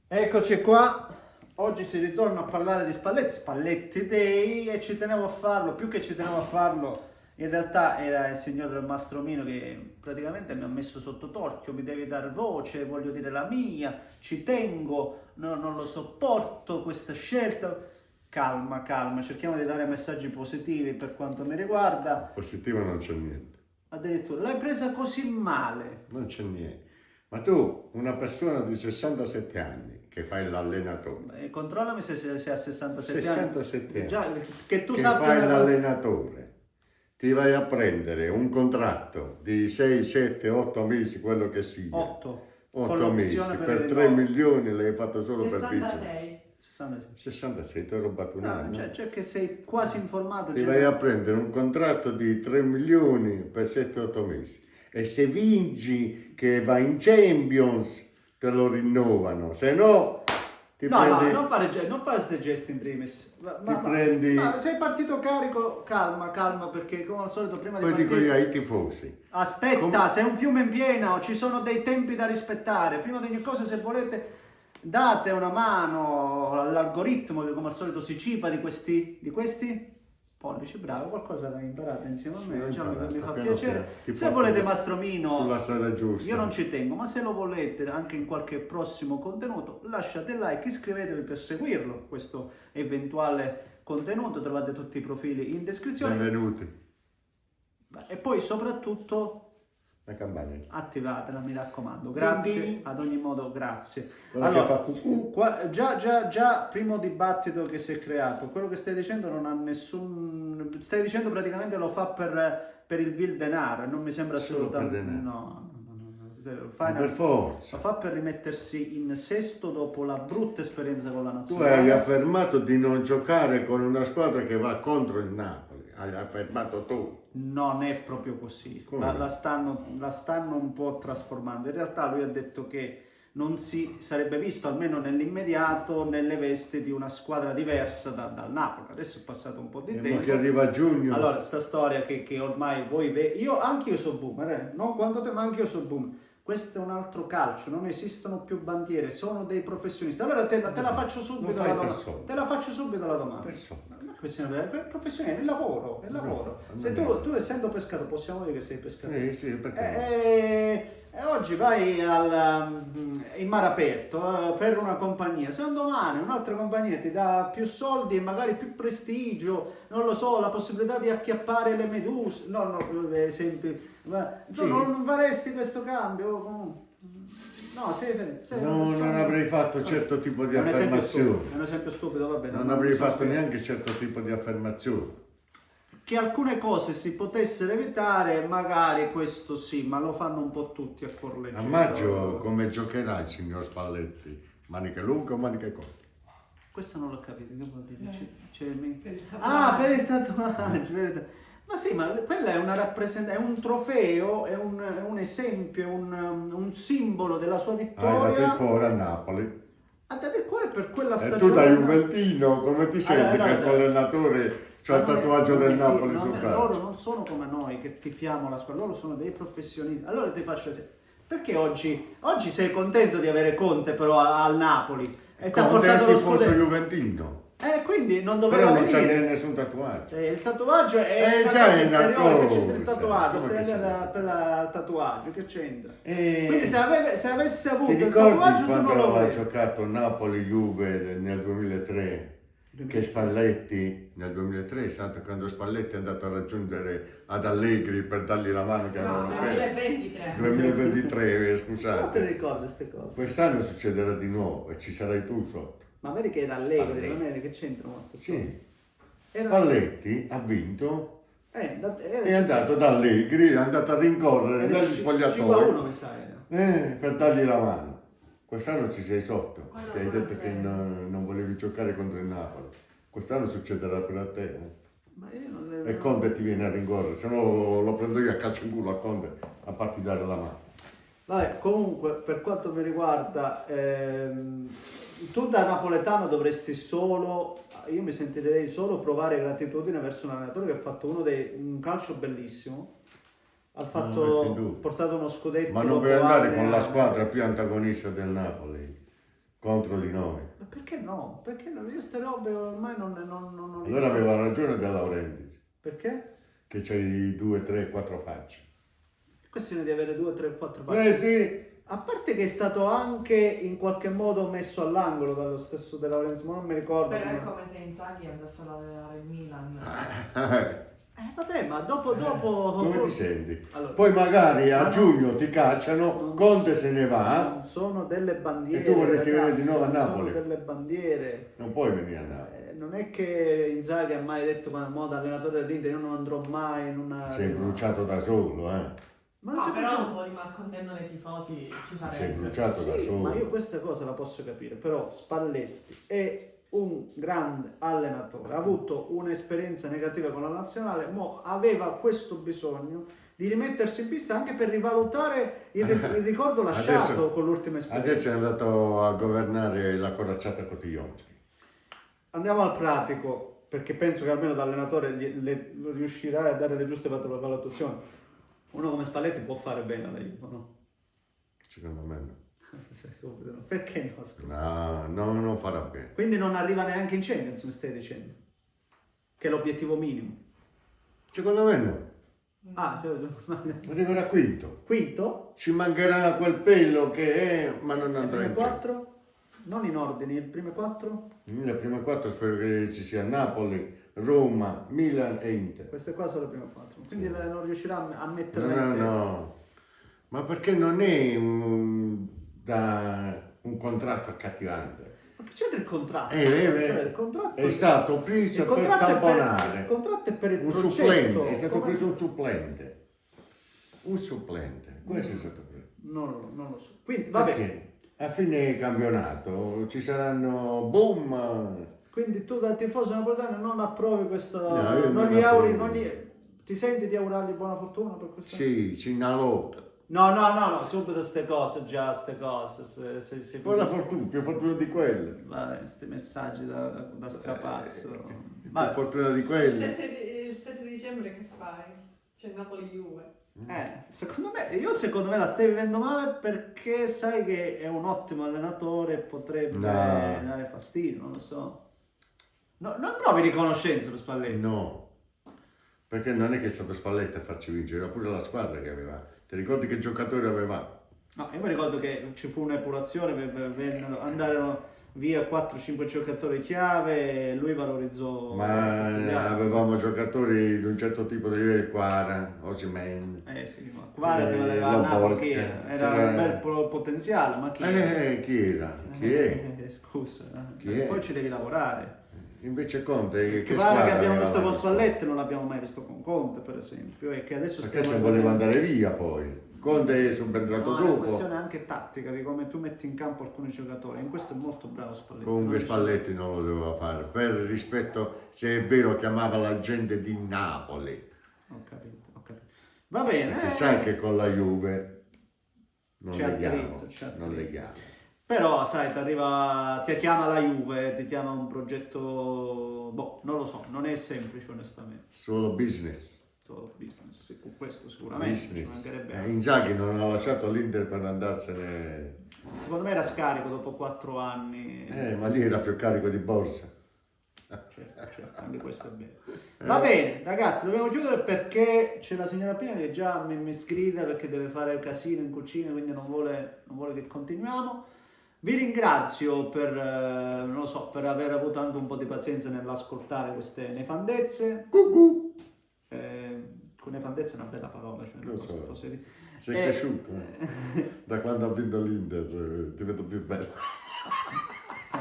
Eccoci qua, oggi si ritorna a parlare di Spalletti, Spalletti Day, e ci tenevo a farlo, più che ci tenevo a farlo, in realtà era il signor Mastromino che praticamente mi ha messo sotto torchio, mi devi dar voce, voglio dire la mia, ci tengo, non lo sopporto questa scelta. Calma, calma, cerchiamo di dare messaggi positivi per quanto mi riguarda. Positivo non c'è niente, Addirittura, l'hai presa così male. non c'è niente. Ma tu, una persona di 67 anni che fai l'allenatore, Controllami se ha 67 67 anni. Già, anni, che tu che sappia fai una cosa. l'allenatore, ti vai a prendere un contratto di 6, 7, 8 mesi, quello che sia, 8 con 8 mesi, l'opzione per per il 3 rinnovo. milioni l'hai fatto solo per vincere. 66. 66. 66, ti ho rubato un No, anno. cioè che sei quasi informato. Ti vai a prendere un contratto di 3 milioni per 7-8 mesi e se vinci che vai in Champions te lo rinnovano, se no ti No, prendi, no, non fare questi gesti in primis. prendi, Ma sei partito carico, calma, calma, perché come al solito prima di poi dico io partire. ai tifosi, Aspetta, sei un fiume in piena, ci sono dei tempi da rispettare. Prima di ogni cosa, se volete, date una mano all'algoritmo che come al solito si ciba di questi pollici, bravo, qualcosa l'hai imparato insieme a me, già mi fa piano piacere. piano, ti Se porto volete Mastromino, sulla strada giusta. io non ci tengo, ma se lo volete anche in qualche prossimo contenuto, lasciate like, iscrivetevi per seguirlo, questo eventuale contenuto, trovate tutti i profili in descrizione. Benvenuti, E poi soprattutto la campagna. attivatela, mi raccomando. Grazie, Quindi, ad ogni modo grazie. quella Allora, che fa cucù, già, primo dibattito che si è creato, quello che stai dicendo non ha nessun. Stai dicendo praticamente lo fa per il vil denaro, e non mi sembra Solo per assolutamente. denaro. No. Lo fa, per forza. lo fa per rimettersi in sesto dopo la brutta esperienza con la Tu nazionale. hai affermato di non giocare con una squadra che va contro il Napoli, hai affermato tu. Non è proprio così, Come? la stanno un po' trasformando. In realtà lui ha detto che non si sarebbe visto, almeno nell'immediato, nelle vesti di una squadra diversa dal Napoli. Adesso è passato un po' di E mo tempo. che arriva a giugno, Allora, sta storia che ormai voi anche io so boomer, non quanto te, ma anche io so boomer. Questo è un altro calcio, non esistono più bandiere, sono dei professionisti. Allora te la faccio subito fai la per domanda. soldi. Te la faccio subito la domanda. Per soldi. Non è questione per professione, è il lavoro, è il lavoro. No, Se non è. tu essendo pescato, possiamo dire che sei pescatore. Sì, perché E oggi vai in mare aperto per una compagnia, se un domani un'altra compagnia ti dà più soldi e magari più prestigio, non lo so, la possibilità di acchiappare le meduse, no, esempi, ma tu Sì. non faresti questo cambio? No, no, non avrei fatto certo tipo di è un esempio stupido, affermazioni. è un esempio stupido, va bene. Non avrei so fatto se- neanche certo tipo di affermazioni. Che alcune cose si potessero evitare, magari questo sì, ma lo fanno un po' tutti a cuor A leggero. maggio come giocherà il signor Spalletti? Maniche lunghe o maniche corte? Questo non l'ho capito, che vuol dire? Per il Per il tatuaggio. tatuaggio, per il tatuaggio. Ma sì, ma quella è una rappresentazione, è un trofeo, è un esempio, è un simbolo della sua Hai dato il vittoria. cuore a Napoli. Ha dato il cuore per quella E stagione. tu da Juventino, come ti senti Allora, che il tuo allenatore c'ha il Ma tatuaggio del sì, Napoli sul loro braccio? non sono come noi che tifiamo la squadra, loro sono dei professionisti. Allora ti faccio esempio. Perché oggi sei contento di avere Conte però al Napoli e ti ha Conte è portato lo tifoso scudetto? Juventino, Quindi non doveva però non c'ha venire. nessun tatuaggio. Il tatuaggio è già cosa è esteriore, una che c'entra il cosa, tatuaggio, come stai che lì c'entra? per il tatuaggio, che c'entra? Quindi E se avesse avuto ti il ricordi tatuaggio tu quando non lo aveva volevi. giocato Napoli-Juve nel 2003? Che Spalletti nel 2003, santo, quando Spalletti è andato a raggiungere ad Allegri per dargli la mano che No, avevano perso. 2023. 2023, Non te le scusate. ricordi queste cose? Quest'anno succederà di nuovo e ci sarai tu sotto. Ma vedi che era Allegri, Spalletti. non è che c'entrano queste storie? Sì. Era... Spalletti ha vinto, era è andato da Allegri, è andato a rincorrere dagli 5-1 spogliatoi mi sa era. per dargli la mano. Quest'anno ci sei sotto, Quello che hai detto 1-0. che non volevi giocare contro il Napoli. Quest'anno succederà per a te. Ma io non E Conte ti viene a rincorrere, se no lo prendo io a calcio in culo a Conte a farti dare la mano. Vabbè, comunque, per quanto mi riguarda, tu da napoletano dovresti solo, io mi sentirei solo provare gratitudine verso un allenatore che ha fatto un calcio bellissimo. Ha metto in dubbio. portato uno scudetto. Ma non dopo puoi andare anni, con la anni. squadra più antagonista del Napoli. contro di noi. Ma perché no? Perché no? Io queste robe ormai non le Allora so. aveva ragione De Laurentiis, Perché? che c'hai 2, 3, 4 facce. È questione di avere 2, 3, 4 facce. Sì. A parte che è stato anche in qualche modo messo all'angolo dallo stesso De Laurentiis, ma non mi ricordo. Però è come- come se Inzaghi andasse ad allenare il Milan. Vabbè, ma dopo... Come ti senti? Allora, Poi magari a ma no, giugno ti cacciano, non Conte se ne va, non sono delle bandiere. E tu vorresti vedere ragazzi, di nuovo a non Napoli? Sono delle bandiere. non puoi venire a Napoli. Non è che Inzaghi ha mai detto quando da allenatore dell'Inter io non andrò mai in una... Ti sei bruciato da solo, Ma non No, si però brucia- un po' di malcontento nei tifosi ci sei sarebbe. bruciato da Sì, solo. ma io questa cosa la posso capire, però Spalletti è un grande allenatore, ha avuto un'esperienza negativa con la nazionale, mo aveva questo bisogno di rimettersi in pista anche per rivalutare il ricordo lasciato Adesso- con l'ultima esperienza. Adesso è andato a governare la corazzata Cotiglionschi. Andiamo al pratico, perché penso che almeno da allenatore riuscirà a dare le giuste valutazioni. Uno come Spalletti può fare bene alla Juve, no? Secondo me no. Subito, no. Perché no? Scusa. No, non farà bene. Quindi non arriva neanche in Champions, mi stai dicendo? Che è l'obiettivo minimo. Secondo me no. Ah, Arriverà quinto. quinto? Ci mancherà quel pelo che è, ma non Le andrà prime in quattro? Champions. Non in ordine, le prime quattro? Le prime 4 spero che ci sia Napoli, Roma, Milan e Inter. Queste qua sono le prime quattro. Quindi non riuscirà a No, metterle in sesta. no. Ma perché non è un contratto accattivante? Ma che c'è del contratto? Cioè, Cioè, il contratto è stato preso il per contratto è tamponare. il contratto è per il Un progetto. supplente, è stato Come- preso un supplente. Un supplente, questo è stato preso. Non lo so. Quindi, vabbè. Perché a fine campionato ci saranno boom. Quindi tu da tifoso napoletano non approvi questo... No, io non non gli auguri, approvo. ti senti di augurargli buona fortuna per questo? Sì, Cinalò. No, subito queste cose, se Poi la fortuna, più fortuna di quelle. Vabbè, questi messaggi da strapazzo. Più Vabbè. fortuna di Il quelle. 7 di dicembre che fai? C'è Napoli-Juve. Secondo me la stai vivendo male perché sai che è un ottimo allenatore e potrebbe No. dare fastidio, non lo so. No, non provi riconoscenza per Spalletti. No, perché non è che è stato Spalletti a farci vincere, era pure la squadra che aveva. Ti ricordi che giocatori aveva? No, io mi ricordo che ci fu un'epurazione, andarono via 4-5 giocatori chiave e lui valorizzò tutti gli Ma altri. avevamo giocatori di un certo tipo di livello, Quara, Osimhen. Sì, ma Quara prima di arrivare a Lobotka, Napoli chi era? Era c'era- un bel potenziale, ma chi era? Chi era? Chi è? Scusa, Chi è? poi ci devi lavorare. Invece Conte, che Che squadra che abbiamo aveva visto con la Spalletti non l'abbiamo mai visto con Conte, per esempio, e che adesso Perché stiamo se voleva andare via poi. Conte è subentrato No, è una dopo. questione anche tattica di come tu metti in campo alcuni giocatori. In questo è molto bravo Spalletti. Comunque Non Spalletti non lo doveva fare, per rispetto, se è vero, chiamava la gente di Napoli. Ho capito. Va bene. Perché sai che con la Juve non C'è leghiamo, attrito, c'è non attrito. leghiamo. Però, sai, ti chiama la Juve, ti chiama un progetto, non lo so, non è semplice onestamente. Solo business. Solo business, sì, con questo sicuramente ci Business. mancherebbe altro. Inzaghi non ha lasciato l'Inter per andarsene, Secondo me era scarico dopo 4 anni. ma lì era più carico di borsa. Certo, anche questo è bene. Va bene, ragazzi, dobbiamo chiudere perché c'è la signora Pina che già mi sgrida perché deve fare il casino in cucina, quindi non vuole che continuiamo. Vi ringrazio per, non lo so, per aver avuto anche un po' di pazienza nell'ascoltare queste nefandezze. Cucù. Con nefandezza è una bella parola, cioè, Lo so. posso dire. Sei cresciuto. Da quando ha vinto l'Inter ti vedo più bello.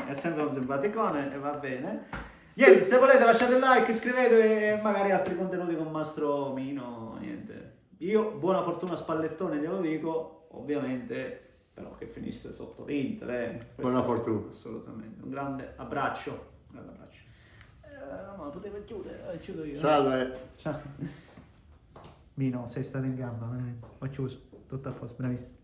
È sempre un simpaticone e va bene. Niente, se volete lasciate il like, iscrivetevi e magari altri contenuti con Mastro Mino, niente. Io buona fortuna a Spallettone glielo dico, ovviamente, però che finisse sotto l'Inter. Buona fortuna. Assolutamente. Un grande abbraccio. Ma potevo chiudere, chiudo io. Salve. Ciao. Mino, sei stato in gamba, ho chiuso, tutto a posto, bravissimo.